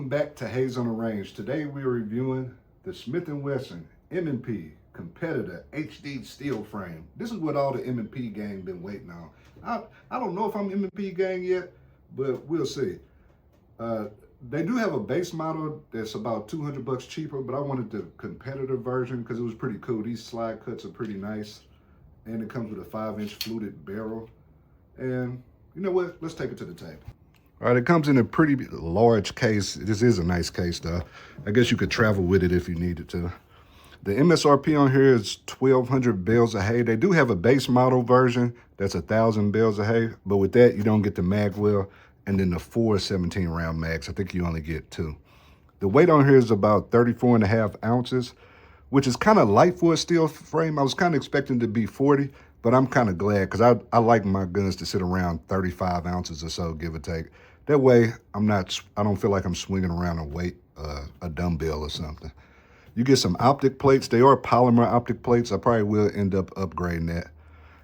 Welcome back to Hayes on the Range. Today we are reviewing the Smith & Wesson M&P Competitor HD Steel Frame. This is what all the M&P gang been waiting on. I don't know if I'm M&P gang yet, but we'll see. They do have a base model that's about $200 cheaper, but I wanted the competitor version because it was pretty cool. These slide cuts are pretty nice, and it comes with a 5-inch fluted barrel. And you know what? Let's take it to the table. All right, it comes in a pretty large case. This is a nice case, though. I guess you could travel with it if you needed to. The MSRP on here is 1,200 bales of hay. They do have a base model version that's 1,000 bales of hay, but with that, you don't get the mag well, and then the 4 17-round mags. I think you only get 2. The weight on here is about 34.5 ounces, which is kind of light for a steel frame. I was kind of expecting to be 40, but I'm kind of glad because I like my guns to sit around 35 ounces or so, give or take. That way, I don't feel like I'm swinging around a dumbbell or something. You get some optic plates. They are polymer optic plates. I probably will end up upgrading that.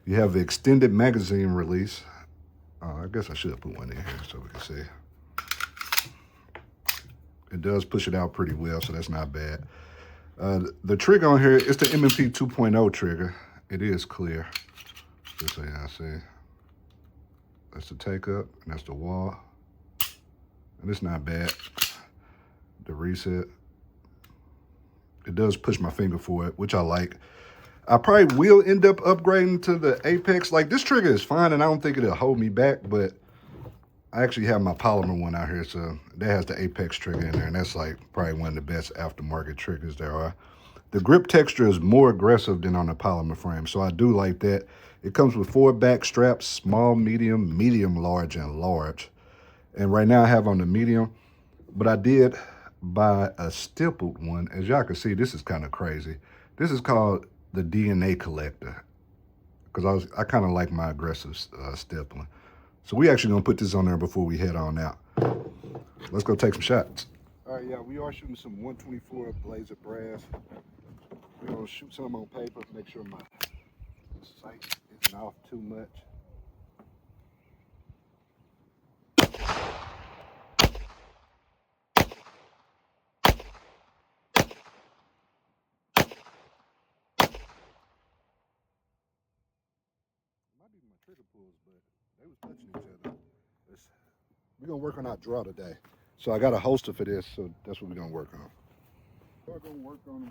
You have the extended magazine release. I guess I should put one in here so we can see. It does push it out pretty well, so that's not bad. The trigger on here is the M&P 2.0 trigger. It is clear, just so y'all see. That's the take up, and that's the wall. And it's not bad. The reset. It does push my finger for it, which I like. I probably will end up upgrading to the Apex. Like, this trigger is fine, and I don't think it'll hold me back, but I actually have my polymer one out here, so that has the Apex trigger in there, and that's like probably one of the best aftermarket triggers there are. The grip texture is more aggressive than on the polymer frame, so I do like that. It comes with 4 back straps, small, medium, large, and large. And right now I have on the medium, but I did buy a stippled one. As y'all can see, this is kind of crazy. This is called the DNA Collector, because I kind of like my aggressive stippling. So we actually gonna put this on there before we head on out. Let's go take some shots. All right, yeah, we are shooting some 124 Blazer brass. We're gonna shoot some on paper, make sure my sight isn't off too much. Might be my trigger pulls, but they was touching each other. We're gonna work on our draw today. So I got a holster for this, so that's what we're gonna work on. We're gonna work on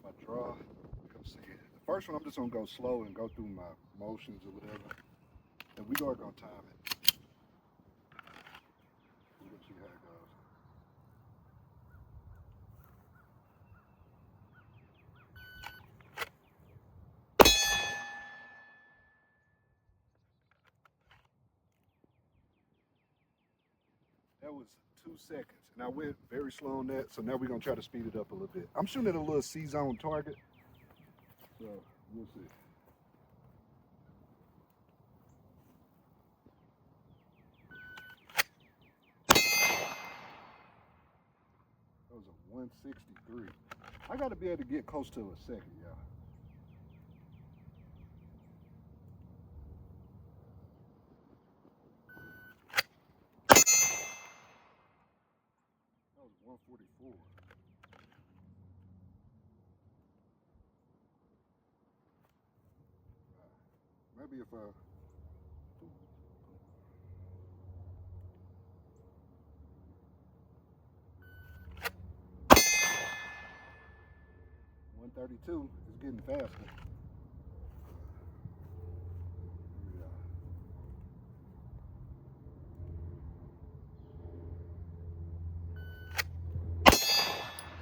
my draw. Come see it. The first one I'm just gonna go slow and go through my motions or whatever. And we are gonna time it. We'll see how it goes. That was 2 seconds, and I went very slow on that, so now we're gonna try to speed it up a little bit. I'm shooting at a little C-zone target, so we'll see. That was a 163. I gotta be able to get close to a second, y'all. That was 144. Maybe if I... .132 is getting faster.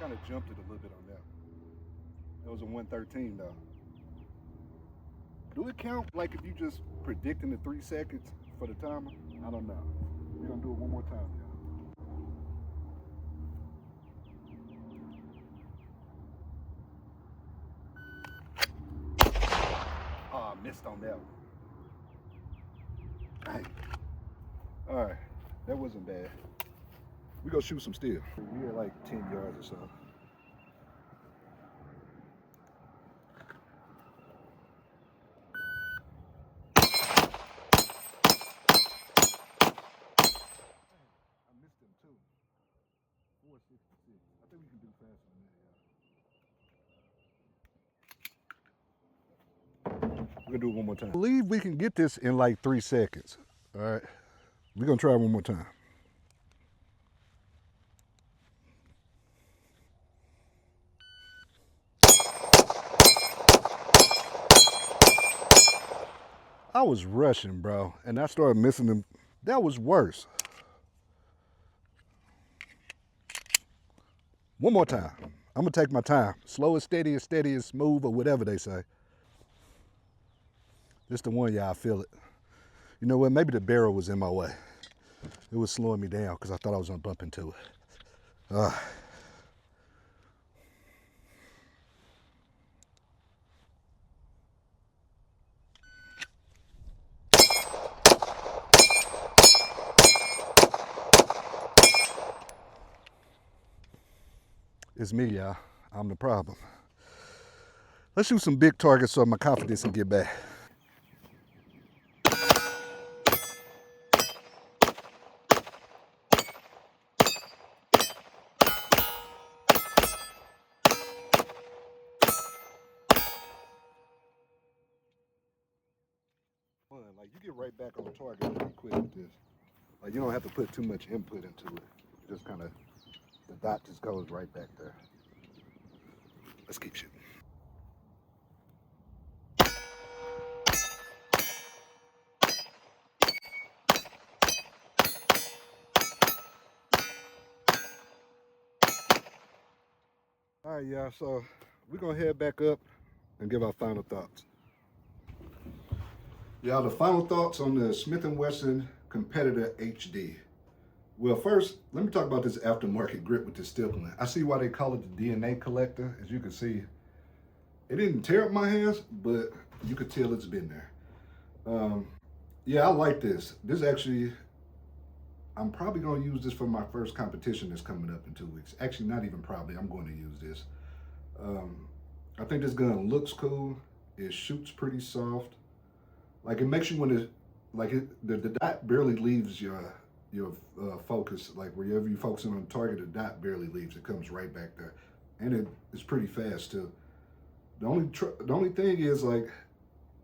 Kind of jumped it a little bit on that. That was a 113 though. Do it count like if you just predicting the 3 seconds for the timer? I don't know. We're gonna do it one more time, y'all. Oh, I missed on that one. Dang. All right, that wasn't bad. We go shoot some steel. We at like 10 yards or so. We're gonna do it one more time. I believe we can get this in like 3 seconds. All right, we're gonna try one more time. I was rushing, bro, and I started missing them. That was worse. One more time. I'm gonna take my time. Slow and steady and smooth, or whatever they say. This the one, y'all, I feel it. You know what, maybe the barrel was in my way. It was slowing me down because I thought I was gonna bump into it. It's me, y'all. I'm the problem. Let's shoot some big targets so my confidence can get back. Like, you get right back on target really quick with this. Like, you don't have to put too much input into it. Just kind of, the dot just goes right back there. Let's keep shooting. All right, y'all, so we're gonna head back up and give our final thoughts. Y'all, the final thoughts on the Smith & Wesson Competitor HD. Well, first, let me talk about this aftermarket grip with this stippling. I see why they call it the DNA collector. As you can see, it didn't tear up my hands, but you could tell it's been there. Yeah, I like this. This actually, I'm probably going to use this for my first competition that's coming up in 2 weeks. Actually, not even probably, I'm going to use this. I think this gun looks cool. It shoots pretty soft. Like, it makes you want to, like, the dot barely leaves your focus. Like, wherever you're focusing on the target, the dot barely leaves. It comes right back there. And it's pretty fast, too. The only thing is, like,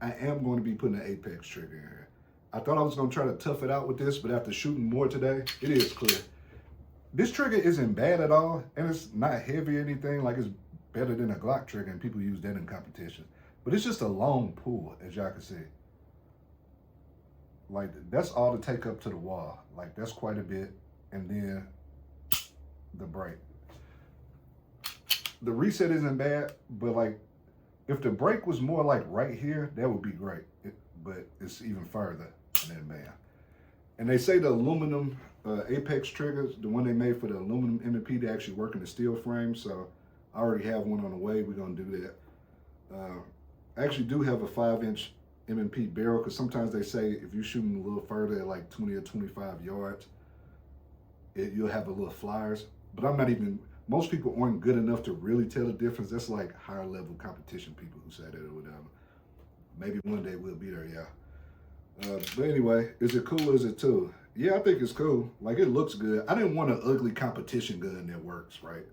I am going to be putting an apex trigger in here. I thought I was going to try to tough it out with this, but after shooting more today, it is clear. This trigger isn't bad at all, and it's not heavy or anything. Like, it's better than a Glock trigger, and people use that in competition. But it's just a long pull, as y'all can see. Like, that's all to take up to the wall. Like, that's quite a bit. And then the break. The reset isn't bad, but, like, if the break was more like right here, that would be great. But it's even further than man. And they say the aluminum apex triggers, the one they made for the aluminum M&P, they actually work in the steel frame. So I already have one on the way. We're going to do that. I actually do have a 5-inch M&P barrel, because sometimes they say if you're shooting a little further at like 20 or 25 yards, you'll have a little flyers. But I'm not even, most people aren't good enough to really tell the difference. That's like higher level competition people who say that or whatever. Maybe one day we'll be there, yeah. But anyway, is it cool? Is it too? Yeah, I think it's cool. Like, it looks good. I didn't want an ugly competition gun that works, right?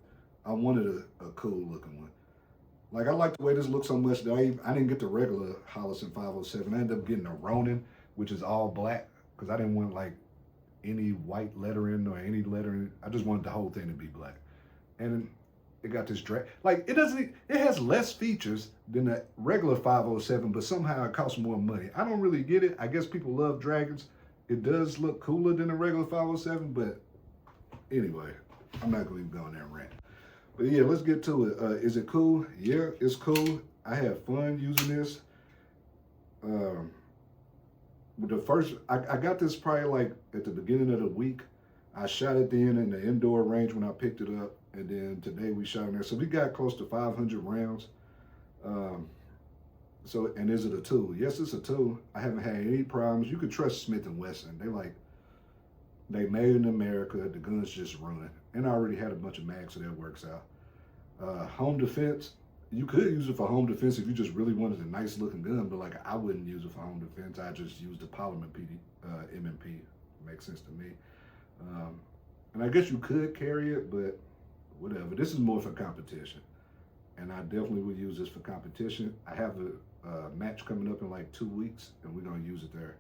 I wanted a cool looking one. Like, I like the way this looks so much that I didn't get the regular Holosun 507. I ended up getting a Ronin, which is all black, because I didn't want like any white lettering or any lettering. I just wanted the whole thing to be black. And it got this like, it has less features than the regular 507, but somehow it costs more money. I don't really get it. I guess people love dragons. It does look cooler than the regular 507, but anyway, I'm not going to even go on that rant. But yeah, let's get to it. Is it cool? Yeah, it's cool. I had fun using this. I got this probably like at the beginning of the week. I shot it then in the indoor range when I picked it up, and then today we shot in there. So we got close to 500 rounds. And is it a tool? Yes, it's a tool. I haven't had any problems. You could trust Smith & Wesson. They made in America. The guns just run. And I already had a bunch of mags, so that works out. Home defense, you could use it for home defense if you just really wanted a nice looking gun, but like, I wouldn't use it for home defense. I just use the polymer M&P. Makes sense to me. And I guess you could carry it, but whatever. This is more for competition. And I definitely would use this for competition. I have match coming up in like 2 weeks, and we're gonna use it there.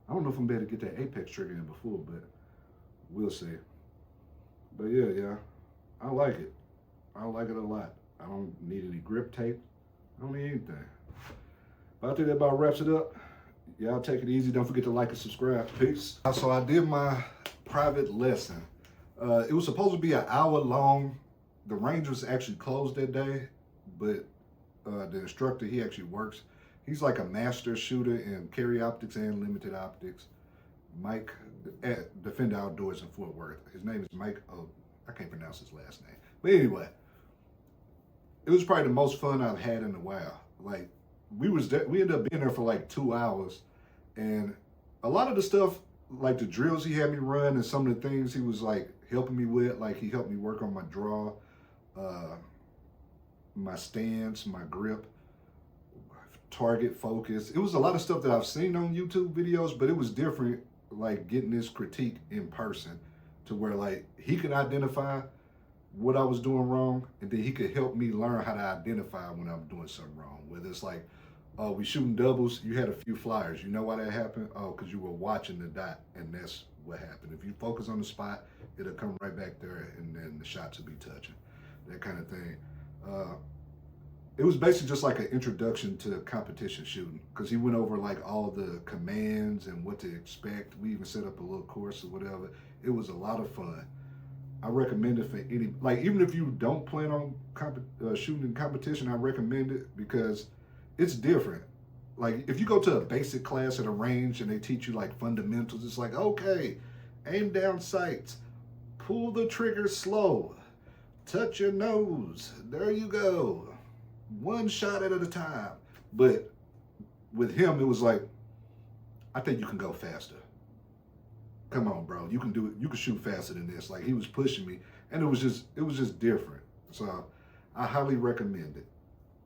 I don't know if I'm able to get that apex trigger in before, but we'll see. But yeah, I like it. I like it a lot. I don't need any grip tape. I don't need anything. But I think that about wraps it up. Y'all take it easy. Don't forget to like and subscribe. Peace. So I did my private lesson. It was supposed to be an hour long. The range was actually closed that day, but the instructor, he actually works. He's like a master shooter in carry optics and limited optics. Mike at Defender Outdoors in Fort Worth. His name is Mike. Oh, I can't pronounce his last name. But anyway, it was probably the most fun I've had in a while. Like we ended up being there for like 2 hours, and a lot of the stuff, like the drills he had me run and some of the things he was like helping me with, like he helped me work on my draw, my stance, my grip, target focus. It was a lot of stuff that I've seen on YouTube videos, but it was different, like getting this critique in person to where like he could identify what I was doing wrong, and then he could help me learn how to identify when I'm doing something wrong. Whether it's like, oh, we shooting doubles, you had a few flyers. You know why that happened? Oh, because you were watching the dot, and that's what happened. If you focus on the spot, it'll come right back there, and then the shots will be touching. That kind of thing. It was basically just like an introduction to competition shooting, because he went over like all the commands and what to expect. We even set up a little course or whatever. It was a lot of fun. I recommend it for any, like even if you don't plan on shooting in competition, I recommend it because it's different. Like if you go to a basic class at a range and they teach you like fundamentals, it's like, okay, aim down sights, pull the trigger slow, touch your nose, there you go, one shot at a time. But with him, it was like, I think you can go faster. Come on, bro, you can do it. You can shoot faster than this. Like he was pushing me, and it was just different. So I highly recommend it.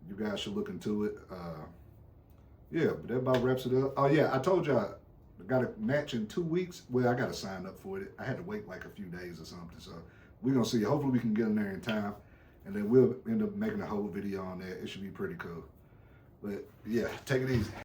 You guys should look into it. Yeah, but that about wraps it up. Oh yeah, I told y'all I got a match in 2 weeks. Well, I got to sign up for it. I had to wait like a few days or something. So we're gonna see. Hopefully we can get in there in time, and then we'll end up making a whole video on that. It should be pretty cool. But yeah, take it easy.